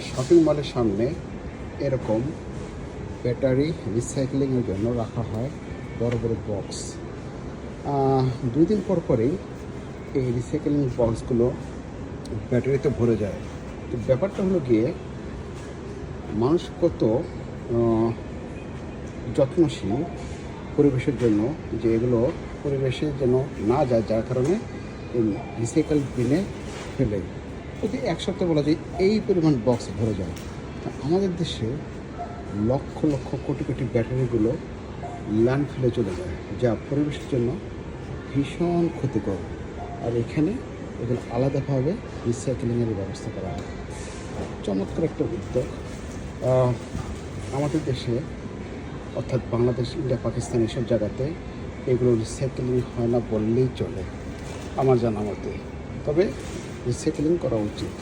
Shopping মলের সামনে এরকম ব্যাটারি রিসাইক্লিংয়ের জন্য রাখা হয় বড় বড় বক্স। 2 দিন পর পরেই এই রিসাইক্লিং বক্সগুলো ব্যাটারিতে ভরে যায়। তো ব্যাপারটা হলো গিয়ে মানুষ কত যত্নশীল পরিবেশের জন্য, যে এগুলো পরিবেশে যেন না যায়, যার কারণে এই রিসাইকেল বিনে ফেলে। যদি এক সপ্তাহে বলা যায় এই পরিমাণ বক্স ভরে যায়, আমাদের দেশে লক্ষ লক্ষ কোটি কোটি ব্যাটারিগুলো ল্যান্ডফিলে চলে যায়, যা পরিবেশের জন্য ভীষণ ক্ষতিকর। আর এখানে এগুলো আলাদাভাবে রিসাইকেলিংয়ের ব্যবস্থা করা হয়। চমৎকার একটা উদ্যোগ। আমাদের দেশে অর্থাৎ বাংলাদেশ, ইন্ডিয়া, পাকিস্তান এসব জায়গাতে এগুলো রিসাইকেলিং হয় না বললেই চলে আমার জানা মতে। তবে রিসাইকেলিং করা উচিত।